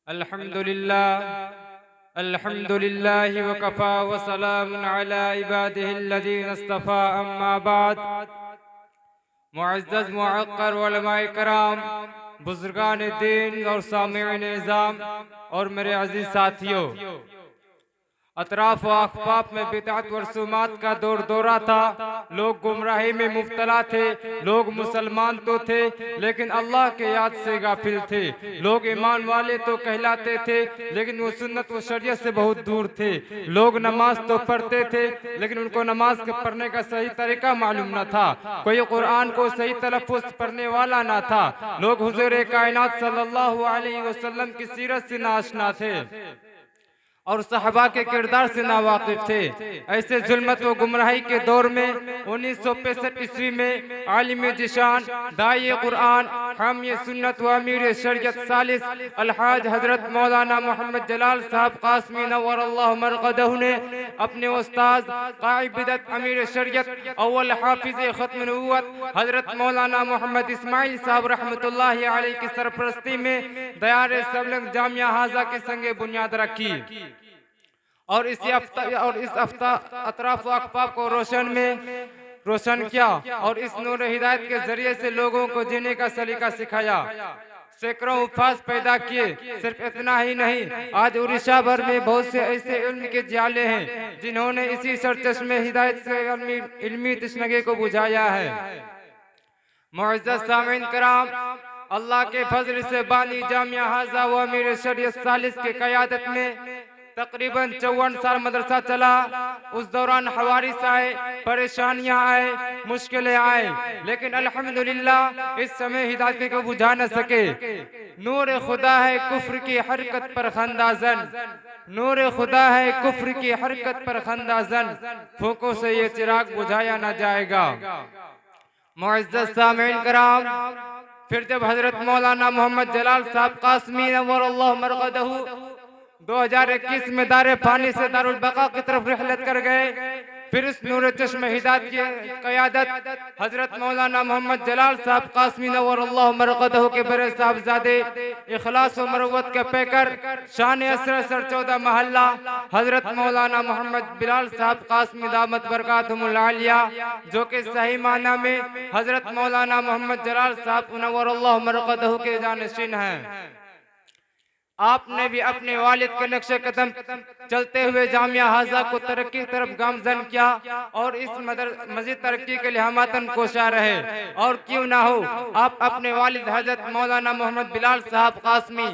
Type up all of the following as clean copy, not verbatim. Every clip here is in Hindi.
अल्हम्दुलिल्लाह वकफ़ा वसलामुन अला इबादिहिल्लज़ीना इस्तफ़ा अम्मा बाद। मुअज़्ज़ज़ मुअक्कर उलमाए कराम, बुज़ुर्गान दीन और सामिईन निज़ाम और मेरे अज़ीज़ साथियों, अतराफ़ व अख़फ़ाफ़ में बिदअत व रसूमात का दौर दौरा था। लोग गुमराही में मुब्तला थे। लोग मुसलमान तो थे लेकिन अल्लाह के याद से गाफिल थे। लोग ईमान वाले तो कहलाते थे लेकिन वो सुन्नत व शरीयत से बहुत दूर थे। लोग नमाज तो पढ़ते थे लेकिन उनको नमाज के पढ़ने का सही तरीका मालूम न था। कोई कुरान को सही तलफ़्फ़ुज़ पढ़ने वाला न था। लोग हुज़ूर कायनात सल्लल्लाहु अलैहि वसल्लम की सीरत से नाआशना थे और सहाबा के किरदार से नावाकिफ थे। ऐसे जुल्मत व गुमराही के दौर में 1965 ईस्वी में आलिम जिशान, दाई कुरान, हामी सुन्नत व अमीर शरीयत सालिस अलहाज हजरत मौलाना मोहम्मद जलाल साहब कासमी नव्वरल्लाहु मरक़दहु ने अपने उस्ताद काइद बिदअत अमीर शरीयत अव्वल हाफिज खत्म नबुव्वत हजरत मौलाना मोहम्मद इस्माइल साहब रहमतुल्लाहि अलैहि की सरपरस्ती में दयार सबलंग जामिया हाजा के संगे बुनियाद रखी और इस अतराफ व अख़फ़ाफ़ को रोशन किया और इस नूर हिदायत के जरिए से लोगों को जीने का सलीका सिखाया। सैकड़ों उफ़ाज़ पैदा किए। सिर्फ इतना ही नहीं, आज उड़ीसा भर में बहुत से ऐसे इल्म के जाले हैं जिन्होंने इसी सरचश्मे हिदायत से इल्मी तशनगे को बुझाया है। मुअज़्ज़ज़ सामीन कराम, अल्लाह के फजल से बानी जामिया हाजा व अमीर शरीयत सालिस के क़यादत में तकरीबन 54 साल मदरसा चला। उस दौरान हवारिस आए, परेशानियां आए, मुश्किलें आए, लेकिन अल्हम्दुलिल्लाह इस समय हिदायत को बुझा न सके। नूर खुदा है कुफ्र की हरकत पर खंदाजन, नूर खुदा है कुफ्र की हरकत पर खंदाजन, फूकों से ये चिराग बुझाया न जाएगा। मुअज़्ज़ज़ सामीन कराम, फिर जब हजरत मौलाना मोहम्मद जलाल साहब कासमी नव्वरल्लाहु मरक़दहु 2021 में दारे फानी से दारुल बका की तरफ रिहलत कर गए। फिर इस नूर चश्मे हिदायत की क़यादत हजरत मौलाना मोहम्मद जलाल साहब कासमी नव्वरल्लाहु मरक़दहु के बड़े साहबजादे इखलास व मरवत के पैकर शान असर 14 महल्ला हजरत मौलाना मोहम्मद बिलाल साहब कासमी दामत बरकातुहुमुल आलिया, जो कि सही माना में हजरत मौलाना मोहम्मद जलाल साहब नव्वरल्लाहु मरक़दहु के जानशीन हैं। आपने भी अपने वालिद के नक्शे कदम चलते हुए जामिया हाजा को तरक्की की तरफ गामजन किया और इस मजीद तरक्की के लिए हमातन कोशा रहे। और क्यों ना हो, आप अपने वालिद हजरत मौलाना मोहम्मद बिलाल साहब कासमी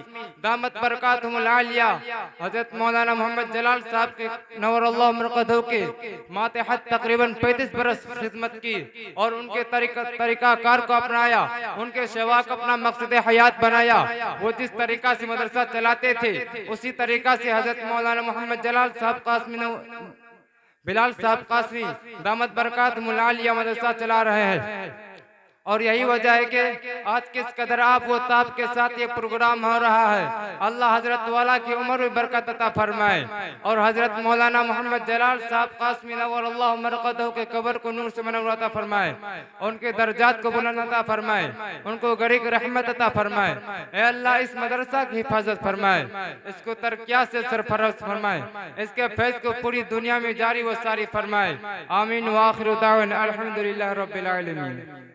दामत बरकातुहुमुल आलिया, हजरत मौलाना मोहम्मद जलाल साहब के नव्वरल्लाहु मरक़दहु के मातहत तकरीबन 35 बरस खिदमत की और उनके तरीक़ाकार को अपनाया, उनके सेवा को अपना मकसद हयात बनाया। वो जिस तरीका से मदरसा चलाते थे उसी तरीका से हजरत मौलाना मोहम्मद जलाल साहब कासमी बिलाल साहब कासमी दामत बरकातुहुमुल आलिया मदरसा चला रहे हैं। और यही वजह है कि आज किस कदर आप वो ताब के साथ ये प्रोग्राम हो रहा है। अल्लाह हजरत वाला की उम्र में बरकत अता फरमाए और हजरत मौलाना मोहम्मद जलाल साहब कासमी नव्वरल्लाहु मरक़दहु के कब्र को नूर से मनव्वर अता फरमाए, उनके दर्जात को बुलंद अता फरमाए, उनको गरीब रहमत अता फरमाए। ऐ अल्लाह इस मदरसा की हिफाजत फरमाए, इसको तरक्कियात से सरफराज फरमाए, इसके फैज़ को पूरी दुनिया में जारी व सारी फरमाए। आमीन व आखिरु दावाना अल्हम्दुलिल्लाहि रब्बिल आलमीन।